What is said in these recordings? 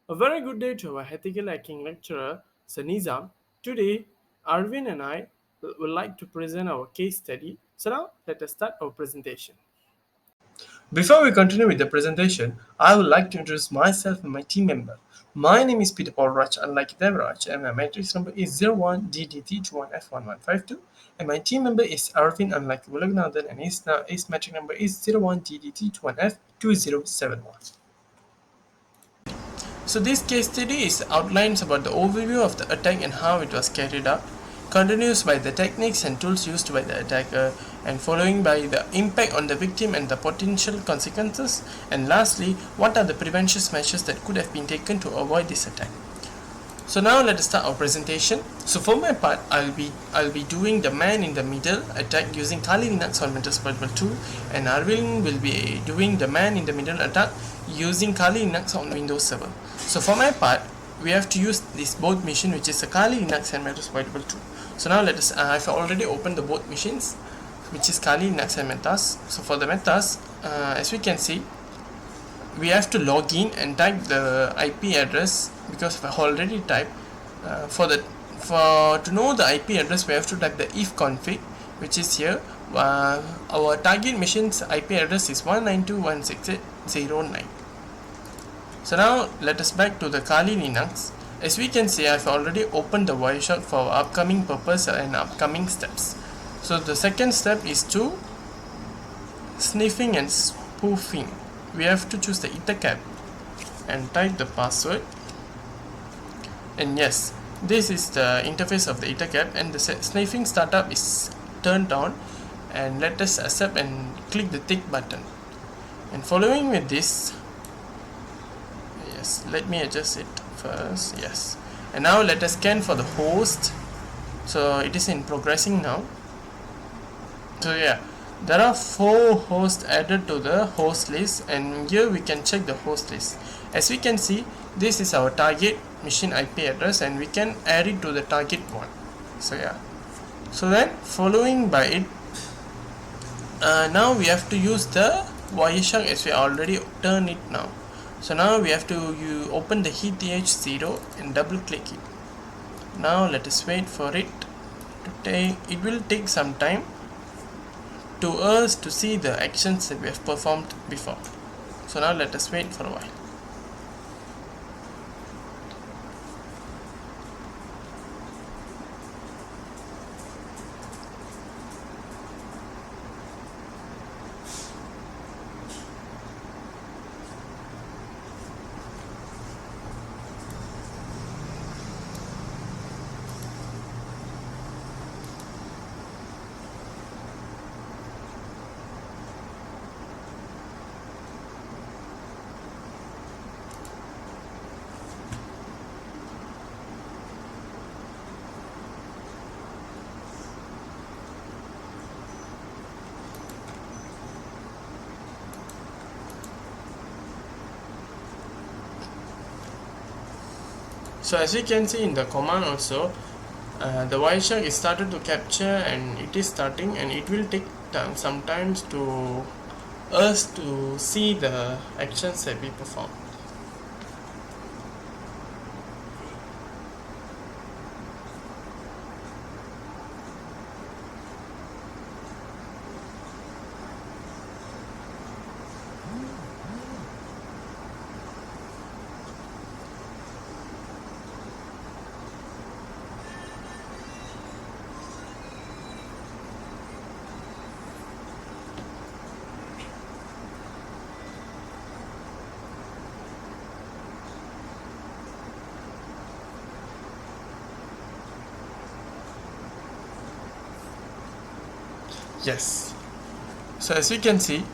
A very good day to our ethical hacking lecturer, Sir Nizam. Today, Arvind and I would like to present our case study. So now, let us start our presentation. Before we continue with the presentation, I would like to introduce myself and my team member. My name is Peter PAULRAJ, unlike THAVARAJ, and my matrix number is 01DDT21F1152. And my team member is ARVIND, unlike ULAKANATHAN, and his matrix number is 01DDT21F2071. So this case study is outlines about the overview of the attack and how it was carried out, continues by the techniques and tools used by the attacker, and following by the impact on the victim and the potential consequences, and lastly, what are the prevention measures that could have been taken to avoid this attack. So now let us start our presentation. So for my part, I'll be doing the man in the middle attack using Kali Linux on Windows Portable 2, and Arvind will be doing the man in the middle attack using Kali Linux on Windows 7. So for my part, we have to use this both machine, which is a Kali Linux and Windows Portable 2. So now let us. I've already opened the both machines, which is Kali Linux and Metas. So for the Metas, as we can see, we have to log in and type the IP address because I've already typed. For to know the IP address, we have to type the if config, which is here. Our target machine's IP address is 192.168.0.9. So now let us back to the Kali Linux. As we can see, I've already opened the Wireshark for our upcoming purpose and upcoming steps. So the second step is to sniffing and spoofing. We have to choose the ethercap and type the password, and yes, this is the interface of the ethercap, and the sniffing startup is turned on, and let us accept and click the tick button. And following with this, yes, let me adjust it first, yes, and now let us scan for the host. So it is in progressing now. So yeah, there are 4 hosts added to the host list, and here we can check the host list. As we can see, this is our target machine IP address, and we can add it to the target one. So yeah, so then following by it, now we have to use the Wireshark as we already turned it now. So now we have to open the ETH0 and double click it. Now let us wait for it to take. It will take some time to us to see the actions that we have performed before. So now let us wait for a while. So as you can see in the command also, the Wireshark is started to capture, and it is starting, and it will take sometimes to us to see the actions that we perform. Yes. So as you can see,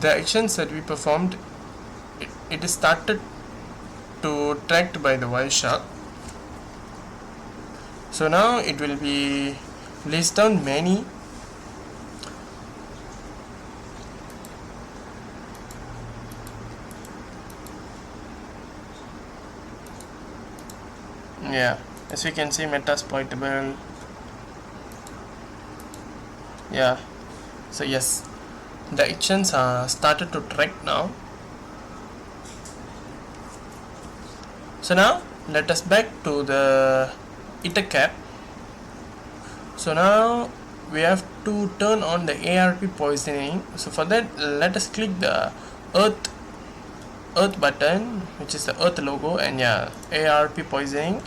the actions that we performed, it is started to tracked by the Wireshark. So now it will be list down many. Yeah, as we can see, metas portable. Yeah, so yes, the actions are started to track now. So now let us back to the EtherCap. So now we have to turn on the ARP poisoning. So for that, let us click the earth button, which is the earth logo, and yeah, ARP poisoning.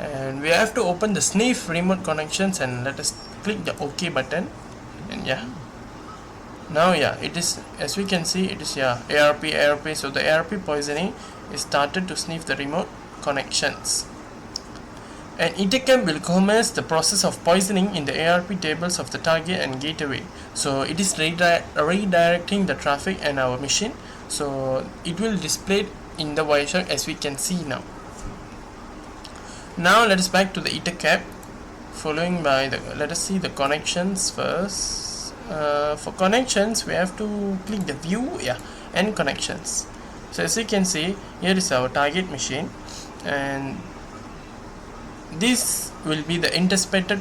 And we have to open the sniff remote connections and let us click the OK button. And yeah, now yeah, it is, as we can see, it is yeah ARP. So the ARP poisoning is started to sniff the remote connections. And EtherCap will commence the process of poisoning in the ARP tables of the target and gateway. So it is redirecting the traffic and our machine. So it will display in the Wireshark as we can see now. Now let us back to the EtherCap, following by the, let us see the connections first. For connections, we have to click the view, yeah, and connections. So as you can see, here is our target machine, and this will be the intercepted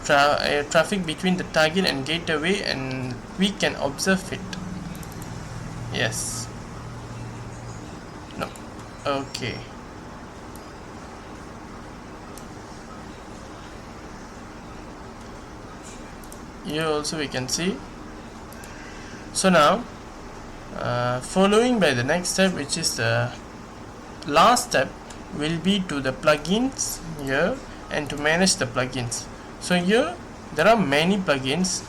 traffic between the target and gateway, and we can observe it. Yes. No. Okay. Here also we can see. So now following by the next step, which is the last step, will be to the plugins here and to manage the plugins. So here there are many plugins.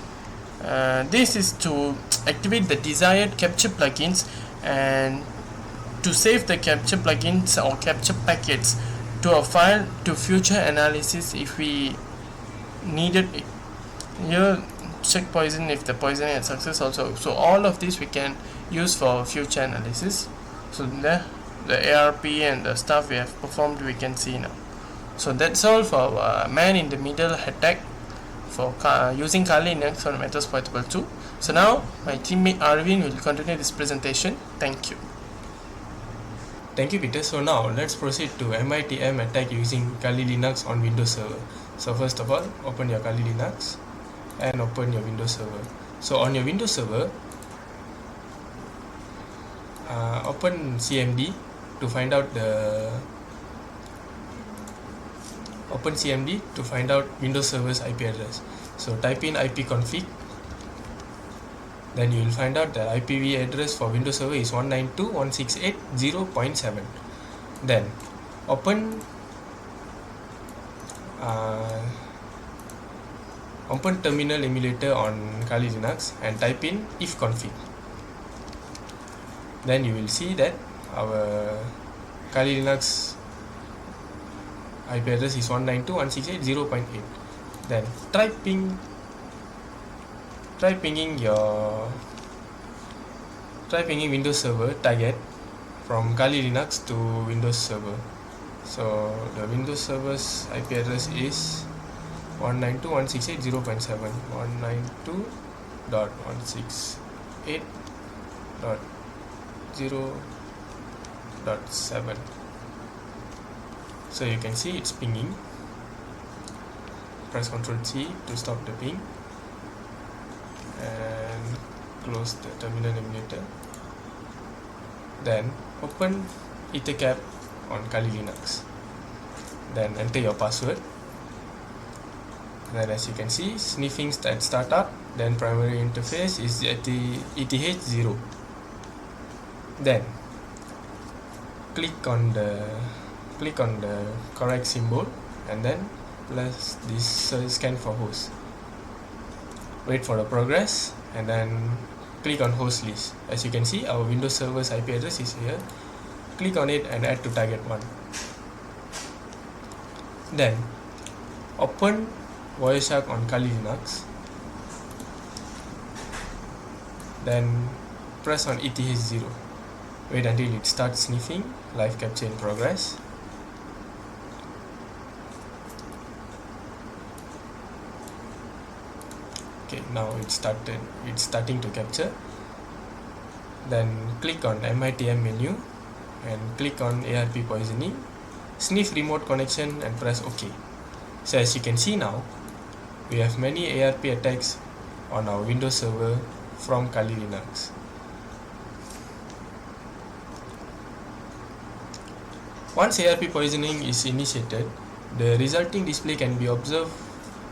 This is to activate the desired capture plugins and to save the capture plugins or capture packets to a file to future analysis if we needed it. Here check poison if the poisoning had success also. So all of these we can use for future analysis. So the ARP and the stuff we have performed we can see now. So that's all for man in the middle attack for using Kali Linux on Metasploitable 2. So now my teammate Arvind will continue this presentation. Thank you. Thank you, Peter. So now let's proceed to MITM attack using Kali Linux on Windows Server. So first of all, open your Kali Linux and open your Windows Server. So on your Windows Server, open CMD to find out the Windows Server's IP address. So type in ipconfig, then you will find out the IPv address for Windows Server is 192.168.0.7. Then open terminal emulator on Kali Linux and type in ifconfig. Then you will see that our Kali Linux IP address is 192.168.0.8. Then try pinging Windows Server target from Kali Linux to Windows Server. So the Windows Server's IP address is 192.168.0.7, 192.168.0.7. So you can see it's pinging. Press Ctrl C to stop the ping and close the terminal emulator. Then open EtherCap on Kali Linux. Then enter your password. Then as you can see, sniffing at startup. Then primary interface is ETH0. Then click on the correct symbol and then plus this scan for host. Wait for the progress and then click on host list. As you can see, our Windows Server's IP address is here. Click on it and add to target 1. Then open Wireshark on Kali Linux. Then press on ETH0. Wait until it starts sniffing. Live capture in progress. Okay, now it's starting to capture. Then click on MITM menu and click on ARP poisoning, sniff remote connection and press OK. So as you can see now, we have many ARP attacks on our Windows Server from Kali Linux. Once ARP poisoning is initiated, the resulting display can be observed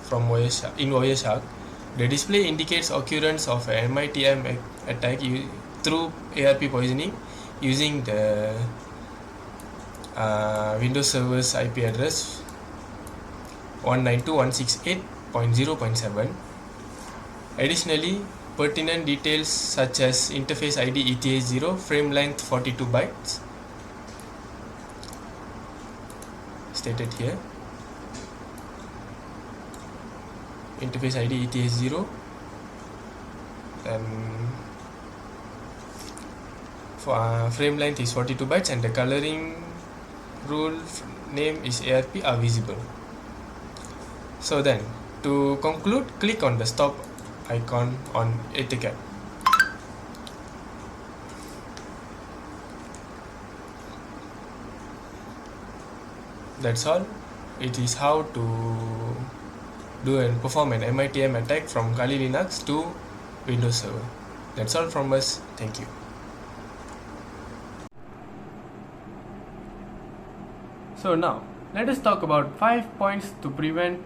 from in Wireshark. The display indicates occurrence of a MITM attack through ARP poisoning using the Windows Server's IP address 192.168.0.7. Additionally, pertinent details such as interface ID ETH0, frame length 42 bytes, stated here. Interface ID ETH0, and frame length is 42 bytes, and the coloring rule name is ARP are visible. So then, to conclude, click on the stop icon on AutoCAD. That's all. It is how to do and perform an MITM attack from Kali Linux to Windows Server. That's all from us. Thank you. So now, let us talk about 5 points to prevent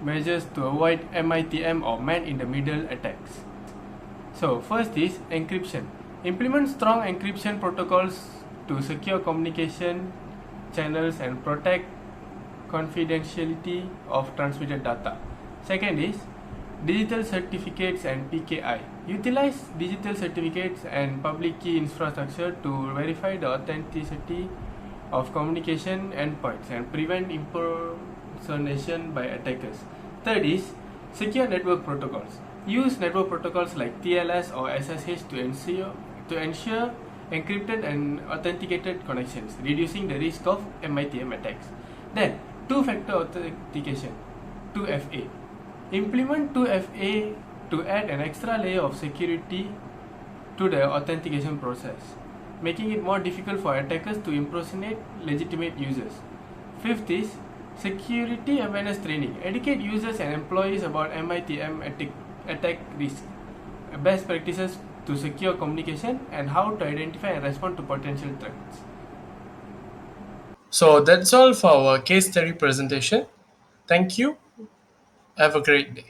measures to avoid MITM or man-in-the-middle attacks. So first is encryption. Implement strong encryption protocols to secure communication channels and protect confidentiality of transmitted data. Second is digital certificates and PKI. Utilize digital certificates and public key infrastructure to verify the authenticity of communication endpoints and prevent impersonation by attackers. Third is secure network protocols. Use network protocols like TLS or SSH to ensure encrypted and authenticated connections, reducing the risk of MITM attacks. Then, two-factor authentication, 2FA. Implement 2FA to add an extra layer of security to the authentication process, making it more difficult for attackers to impersonate legitimate users. Fifth is security awareness training. Educate users and employees about MITM attack risk, best practices to secure communication, and how to identify and respond to potential threats. So that's all for our case study presentation. Thank you. Have a great day.